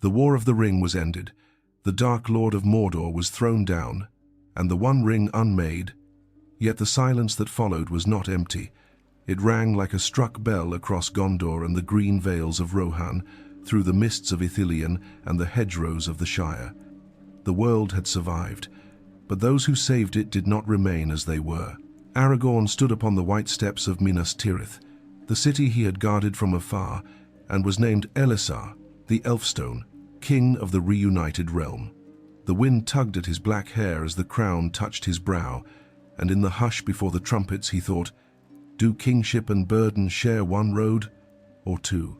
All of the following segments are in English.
The War of the Ring was ended, the Dark Lord of Mordor was thrown down, and the One Ring unmade. Yet the silence that followed was not empty. It rang like a struck bell across Gondor and the green vales of Rohan, through the mists of Ithilien and the hedgerows of the Shire. The world had survived, but those who saved it did not remain as they were. Aragorn stood upon the white steps of Minas Tirith, the city he had guarded from afar, and was named Elessar, the Elfstone, king of the reunited realm. The wind tugged at his black hair as the crown touched his brow, and in the hush before the trumpets he thought, do kingship and burden share one road, or two?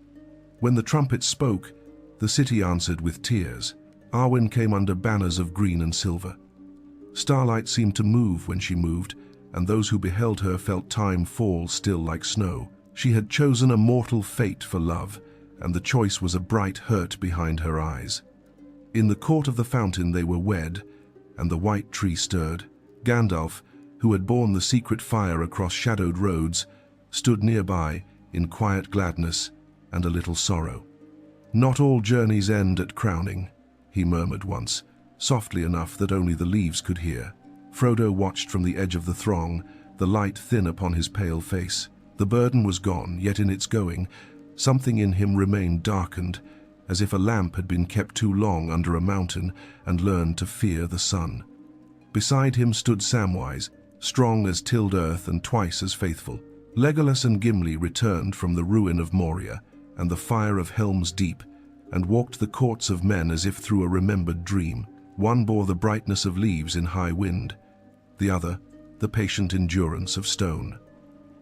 When the trumpets spoke, the city answered with tears. Arwen came under banners of green and silver. Starlight seemed to move when she moved, and those who beheld her felt time fall still like snow. She had chosen a mortal fate for love, and the choice was a bright hurt behind her eyes. In the court of the fountain they were wed, and the white tree stirred. Gandalf, who had borne the secret fire across shadowed roads, stood nearby in quiet gladness and a little sorrow. Not all journeys end at crowning, he murmured once, softly enough that only the leaves could hear. Frodo watched from the edge of the throng, the light thin upon his pale face. The burden was gone, yet in its going, something in him remained darkened, as if a lamp had been kept too long under a mountain and learned to fear the sun. Beside him stood Samwise, strong as tilled earth and twice as faithful. Legolas and Gimli returned from the ruin of Moria and the fire of Helm's Deep, and walked the courts of men as if through a remembered dream. One bore the brightness of leaves in high wind, the other the patient endurance of stone.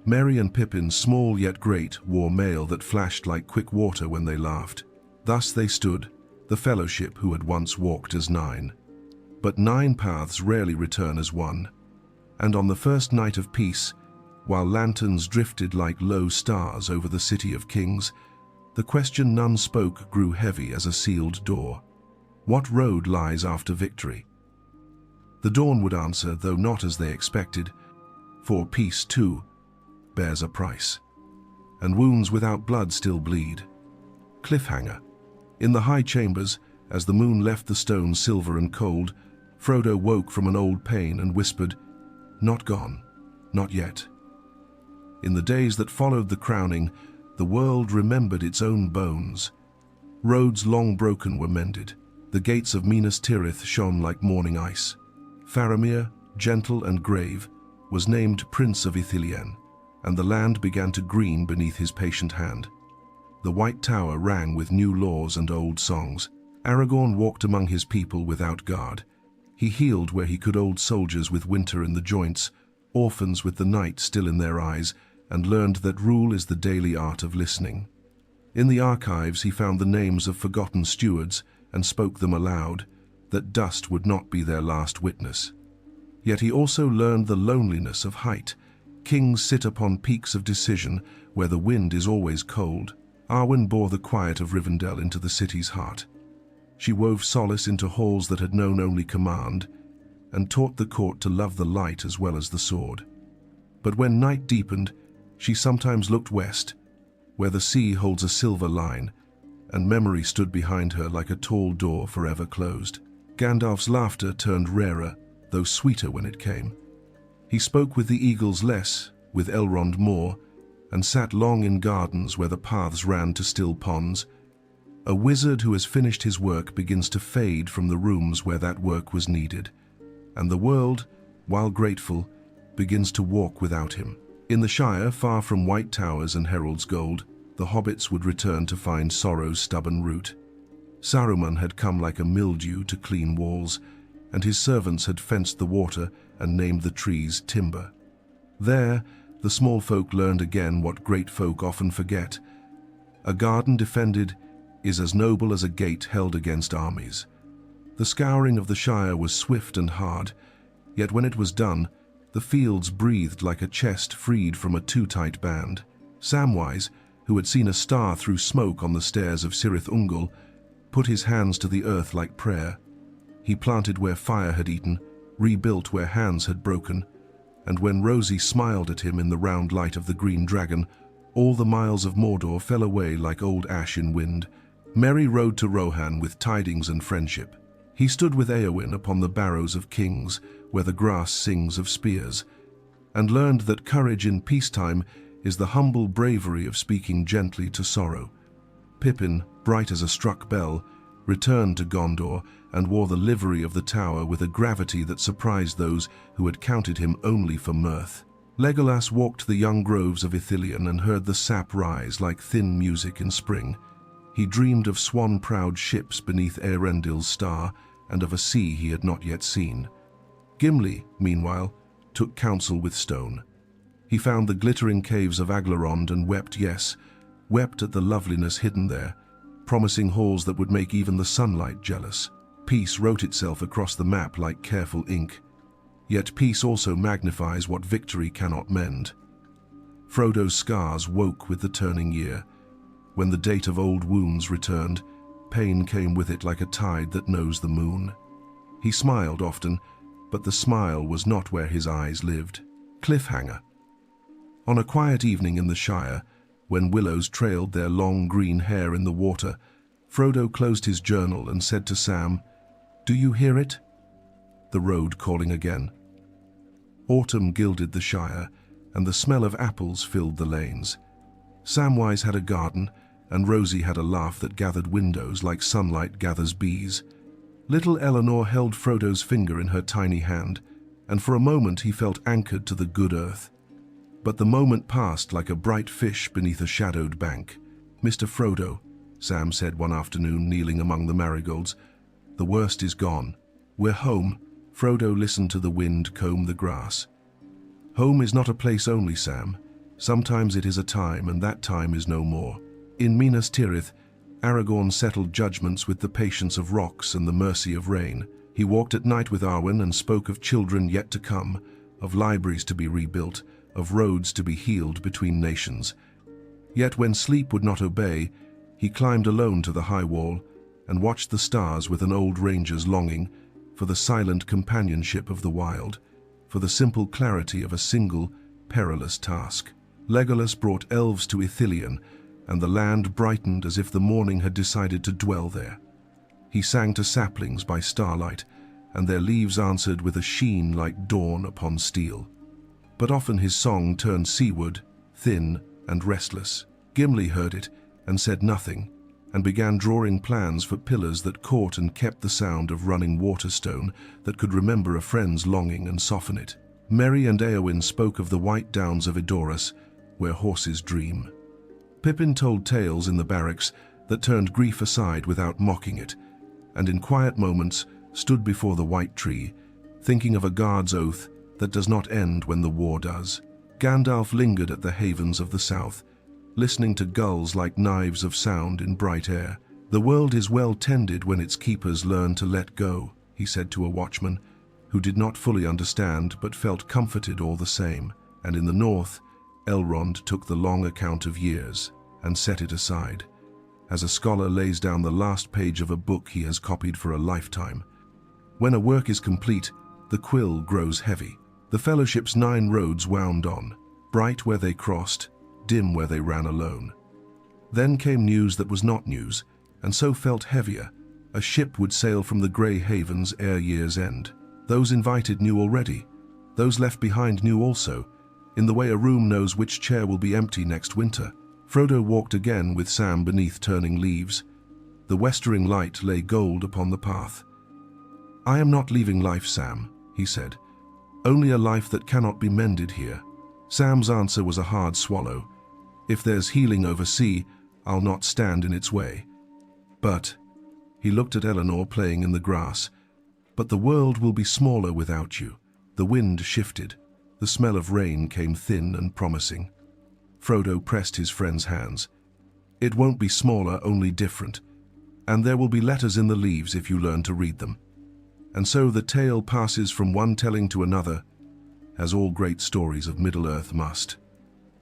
Merry and Pippin, small yet great, wore mail that flashed like quick water when they laughed. Thus they stood, the fellowship who had once walked as nine. But 9 paths rarely return as one. And on the first night of peace, while lanterns drifted like low stars over the city of kings, the question none spoke grew heavy as a sealed door. What road lies after victory? The dawn would answer, though not as they expected, for peace, too, bears a price, and wounds without blood still bleed. Cliffhanger. In the high chambers, as the moon left the stone silver and cold, Frodo woke from an old pain and whispered, "Not gone, not yet." In the days that followed the crowning, the world remembered its own bones. Roads long broken were mended. The gates of Minas Tirith shone like morning ice. Faramir, gentle and grave, was named Prince of Ithilien, and the land began to green beneath his patient hand. The White Tower rang with new laws and old songs. Aragorn walked among his people without guard. He healed where he could old soldiers with winter in the joints, orphans with the night still in their eyes, and learned that rule is the daily art of listening. In the archives he found the names of forgotten stewards and spoke them aloud, that dust would not be their last witness. Yet he also learned the loneliness of height. Kings sit upon peaks of decision where the wind is always cold. Arwen bore the quiet of Rivendell into the city's heart. She wove solace into halls that had known only command, and taught the court to love the light as well as the sword. But when night deepened, she sometimes looked west, where the sea holds a silver line, and memory stood behind her like a tall door forever closed. Gandalf's laughter turned rarer, though sweeter when it came. He spoke with the eagles less, with Elrond more, and sat long in gardens where the paths ran to still ponds. A wizard who has finished his work begins to fade from the rooms where that work was needed, and the world, while grateful, begins to walk without him. In the Shire, far from white towers and herald's gold, the hobbits would return to find sorrow's stubborn root. Saruman had come like a mildew to clean walls, and his servants had fenced the water and named the trees timber. There, the small folk learned again what great folk often forget. A garden defended is as noble as a gate held against armies. The scouring of the Shire was swift and hard, yet when it was done, the fields breathed like a chest freed from a too-tight band. Samwise, who had seen a star through smoke on the stairs of Cirith Ungol, put his hands to the earth like prayer. He planted where fire had eaten, rebuilt where hands had broken, and when Rosie smiled at him in the round light of the green dragon, all the miles of Mordor fell away like old ash in wind, Merry rode to Rohan with tidings and friendship. He stood with Arwen upon the barrows of kings, where the grass sings of spears, and learned that courage in peacetime is the humble bravery of speaking gently to sorrow. Pippin, bright as a struck bell, returned to Gondor and wore the livery of the tower with a gravity that surprised those who had counted him only for mirth. Legolas walked the young groves of Ithilien and heard the sap rise like thin music in spring. He dreamed of swan-prowed ships beneath Eärendil's star and of a sea he had not yet seen. Gimli, meanwhile, took counsel with stone. He found the glittering caves of Aglarond and wept, yes, wept at the loveliness hidden there, promising halls that would make even the sunlight jealous. Peace wrote itself across the map like careful ink. Yet peace also magnifies what victory cannot mend. Frodo's scars woke with the turning year. When the date of old wounds returned, pain came with it like a tide that knows the moon. He smiled often, but the smile was not where his eyes lived. Cliffhanger. On a quiet evening in the Shire, when willows trailed their long green hair in the water, Frodo closed his journal and said to Sam, "Do you hear it?" The road calling again. Autumn gilded the Shire, and the smell of apples filled the lanes. Samwise had a garden, and Rosie had a laugh that gathered windows like sunlight gathers bees. Little Eleanor held Frodo's finger in her tiny hand, and for a moment he felt anchored to the good earth. But the moment passed like a bright fish beneath a shadowed bank. "Mr. Frodo," Sam said one afternoon, kneeling among the marigolds, "the worst is gone. We're home." Frodo listened to the wind comb the grass. "Home is not a place only, Sam. Sometimes it is a time, and that time is no more. In Minas Tirith, Aragorn settled judgments with the patience of rocks and the mercy of rain. He walked at night with Arwen and spoke of children yet to come, of libraries to be rebuilt, of roads to be healed between nations. Yet when sleep would not obey, he climbed alone to the high wall and watched the stars with an old ranger's longing for the silent companionship of the wild, for the simple clarity of a single, perilous task. Legolas brought elves to Ithilien, and the land brightened as if the morning had decided to dwell there. He sang to saplings by starlight, and their leaves answered with a sheen like dawn upon steel. But often his song turned seaward, thin and restless. Gimli heard it and said nothing, and began drawing plans for pillars that caught and kept the sound of running waterstone that could remember a friend's longing and soften it. Merry and Arwen spoke of the white downs of Edoras, where horses dream. Pippin told tales in the barracks that turned grief aside without mocking it, and in quiet moments stood before the white tree, thinking of a guard's oath that does not end when the war does. Gandalf lingered at the havens of the south, listening to gulls like knives of sound in bright air. "The world is well tended when its keepers learn to let go," he said to a watchman, who did not fully understand but felt comforted all the same. And in the north, Elrond took the long account of years and set it aside, as a scholar lays down the last page of a book he has copied for a lifetime. When a work is complete, the quill grows heavy. The Fellowship's 9 roads wound on, bright where they crossed, dim where they ran alone. Then came news that was not news, and so felt heavier. A ship would sail from the grey havens ere year's end. Those invited knew already. Those left behind knew also, in the way a room knows which chair will be empty next winter. Frodo walked again with Sam beneath turning leaves. The westering light lay gold upon the path. "I am not leaving life, Sam," he said. "Only a life that cannot be mended here." Sam's answer was a hard swallow. "If there's healing over sea, I'll not stand in its way." "But," he looked at Eleanor playing in the grass, "but the world will be smaller without you." The wind shifted. The smell of rain came thin and promising. Frodo pressed his friend's hands. "It won't be smaller, only different. And there will be letters in the leaves if you learn to read them." And so the tale passes from one telling to another, as all great stories of Middle-earth must.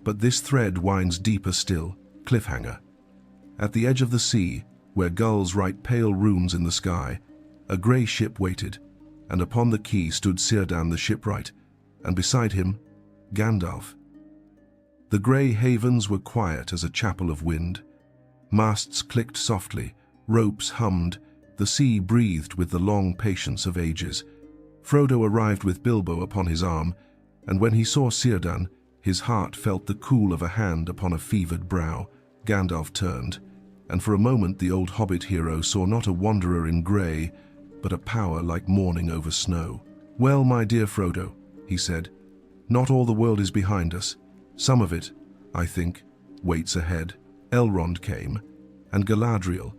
But this thread winds deeper still. Cliffhanger. At the edge of the sea, where gulls write pale runes in the sky, a grey ship waited, and upon the quay stood Círdan the shipwright, and beside him, Gandalf. The grey havens were quiet as a chapel of wind. Masts clicked softly, Ropes hummed, the sea breathed with the long patience of ages. Frodo arrived with Bilbo upon his arm, and when he saw Círdan, his heart felt the cool of a hand upon a fevered brow. Gandalf turned, and for a moment the old hobbit hero saw not a wanderer in grey, but a power like morning over snow. "Well, my dear Frodo," he said, "not all the world is behind us. Some of it, I think, waits ahead." Elrond came, and Galadriel,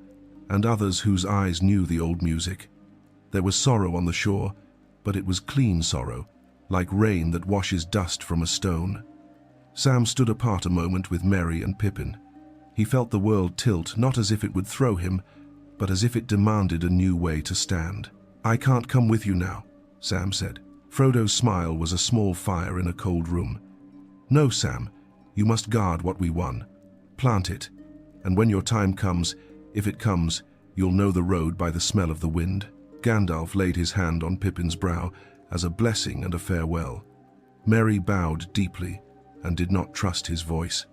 and others whose eyes knew the old music. There was sorrow on the shore, but it was clean sorrow, like rain that washes dust from a stone. Sam stood apart a moment with Merry and Pippin. He felt the world tilt, not as if it would throw him, but as if it demanded a new way to stand. "I can't come with you now," Sam said. Frodo's smile was a small fire in a cold room. "No, Sam, you must guard what we won. Plant it, and when your time comes, if it comes, you'll know the road by the smell of the wind." Gandalf laid his hand on Pippin's brow as a blessing and a farewell. Merry bowed deeply and did not trust his voice.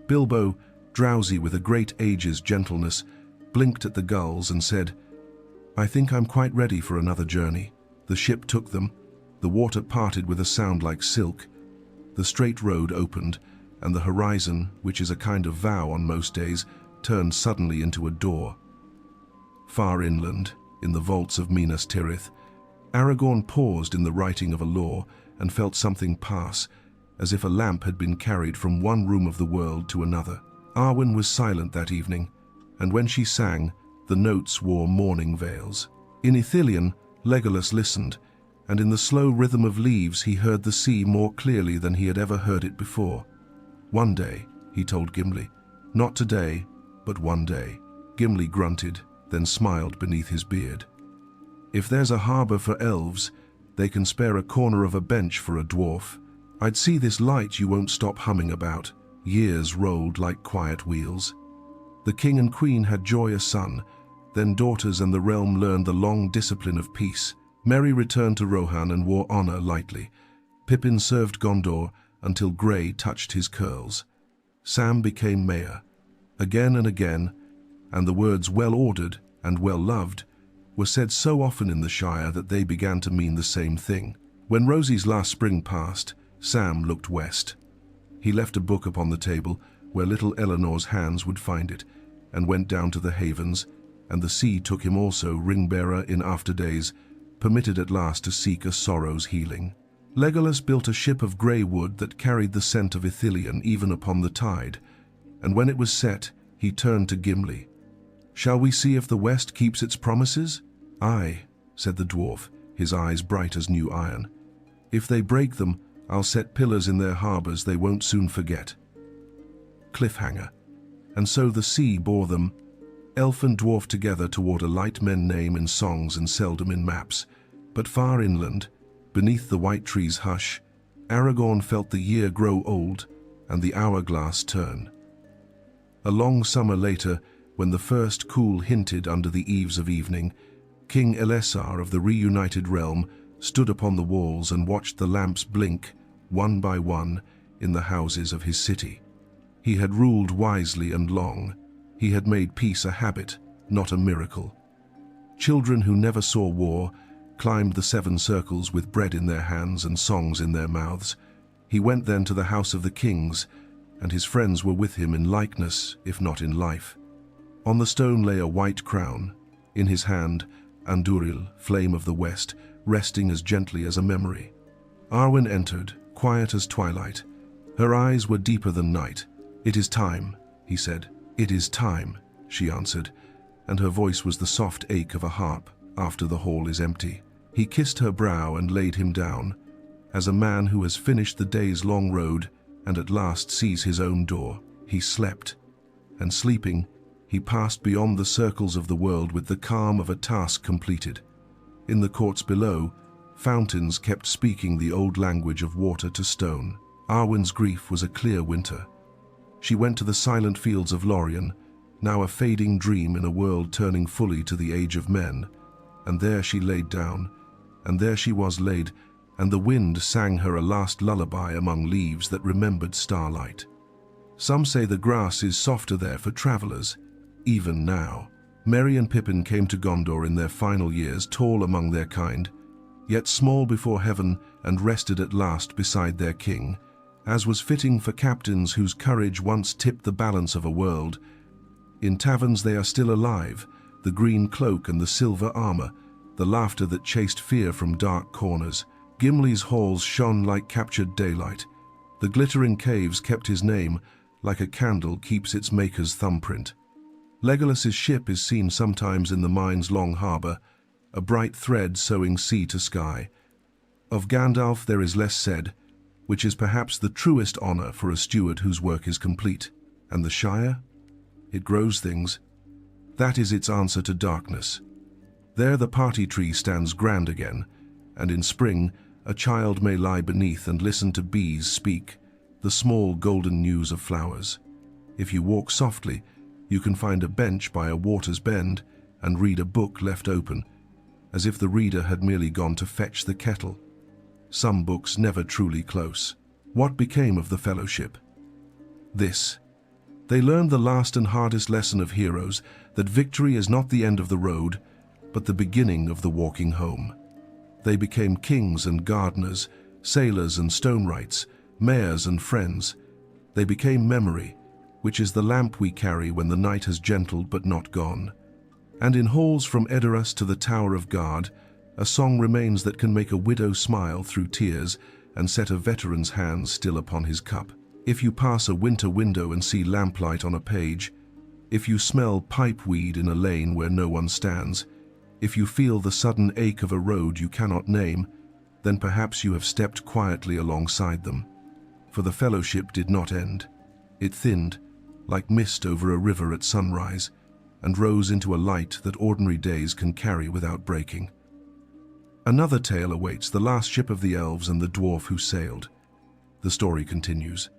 Bilbo, drowsy with a great age's gentleness, blinked at the gulls and said, "I think I'm quite ready for another journey." The ship took them. The water parted with a sound like silk. The straight road opened, and the horizon, which is a kind of vow on most days, turned suddenly into a door. Far inland, in the vaults of Minas Tirith, Aragorn paused in the writing of a law and felt something pass, as if a lamp had been carried from one room of the world to another. Arwen was silent that evening, and when she sang, the notes wore mourning veils. In Ithilien, Legolas listened, and in the slow rhythm of leaves he heard the sea more clearly than he had ever heard it before. "One day," he told Gimli. "Not today, but one day." Gimli grunted, then smiled beneath his beard. "If there's a harbor for elves, they can spare a corner of a bench for a dwarf. I'd see this light you won't stop humming about." Years rolled like quiet wheels. The king and queen had joy a son, then daughters, and the realm learned the long discipline of peace. Merry returned to Rohan and wore honor lightly. Pippin served Gondor until grey touched his curls. Sam became mayor. Again and again, and the words well-ordered and well-loved were said so often in the Shire that they began to mean the same thing. When Rosie's last spring passed, Sam looked west. He left a book upon the table where little Eleanor's hands would find it, and went down to the havens, and the sea took him also, ring-bearer in after days, permitted at last to seek a sorrow's healing. Legolas built a ship of grey wood that carried the scent of Ithilien even upon the tide, and when it was set, he turned to Gimli. "Shall we see if the West keeps its promises?" "Aye," said the dwarf, his eyes bright as new iron. "If they break them, I'll set pillars in their harbors they won't soon forget." Cliffhanger. And so the sea bore them, elf and dwarf together, toward a light men name in songs and seldom in maps. But far inland, beneath the white trees' hush, Aragorn felt the year grow old and the hourglass turn. A long summer later, when the first cool hinted under the eaves of evening, King Elessar of the reunited realm stood upon the walls and watched the lamps blink, one by one, in the houses of his city. He had ruled wisely and long. He had made peace a habit, not a miracle. Children who never saw war climbed the 7 circles with bread in their hands and songs in their mouths. He went then to the house of the kings, and his friends were with him in likeness, if not in life. On the stone lay a white crown, in his hand Andúril, flame of the west, resting as gently as a memory. Arwen entered, quiet as twilight. Her eyes were deeper than night. "It is time," he said. "It is time," she answered, and her voice was the soft ache of a harp after the hall is empty. He kissed her brow and laid him down, as a man who has finished the day's long road and at last sees his own door. He slept, and sleeping, he passed beyond the circles of the world with the calm of a task completed. In the courts below, fountains kept speaking the old language of water to stone. Arwen's grief was a clear winter. She went to the silent fields of Lorien, now a fading dream in a world turning fully to the age of men, and there she laid down, and there she was laid, and the wind sang her a last lullaby among leaves that remembered starlight. Some say the grass is softer there for travelers, even now. Merry and Pippin came to Gondor in their final years, tall among their kind, yet small before heaven, and rested at last beside their king, as was fitting for captains whose courage once tipped the balance of a world. In taverns they are still alive, the green cloak and the silver armor, the laughter that chased fear from dark corners. Gimli's halls shone like captured daylight. The glittering caves kept his name, like a candle keeps its maker's thumbprint. Legolas's ship is seen sometimes in the mine's long harbor, a bright thread sewing sea to sky. Of Gandalf there is less said, which is perhaps the truest honor for a steward whose work is complete. And the Shire? It grows things. That is its answer to darkness. There the party tree stands grand again, and in spring a child may lie beneath and listen to bees speak, the small golden news of flowers. If you walk softly, you can find a bench by a water's bend and read a book left open, as if the reader had merely gone to fetch the kettle. Some books never truly close. What became of the fellowship? This. They learned the last and hardest lesson of heroes, that victory is not the end of the road, but the beginning of the walking home. They became kings and gardeners, sailors and stonewrights, mayors and friends. They became memory, which is the lamp we carry when the night has gentled but not gone. And in halls from Edoras to the Tower of Guard, a song remains that can make a widow smile through tears and set a veteran's hands still upon his cup. If you pass a winter window and see lamplight on a page, if you smell pipeweed in a lane where no one stands, if you feel the sudden ache of a road you cannot name, then perhaps you have stepped quietly alongside them. For the fellowship did not end. It thinned, like mist over a river at sunrise, and rose into a light that ordinary days can carry without breaking. Another tale awaits, the last ship of the elves and the dwarf who sailed. The story continues.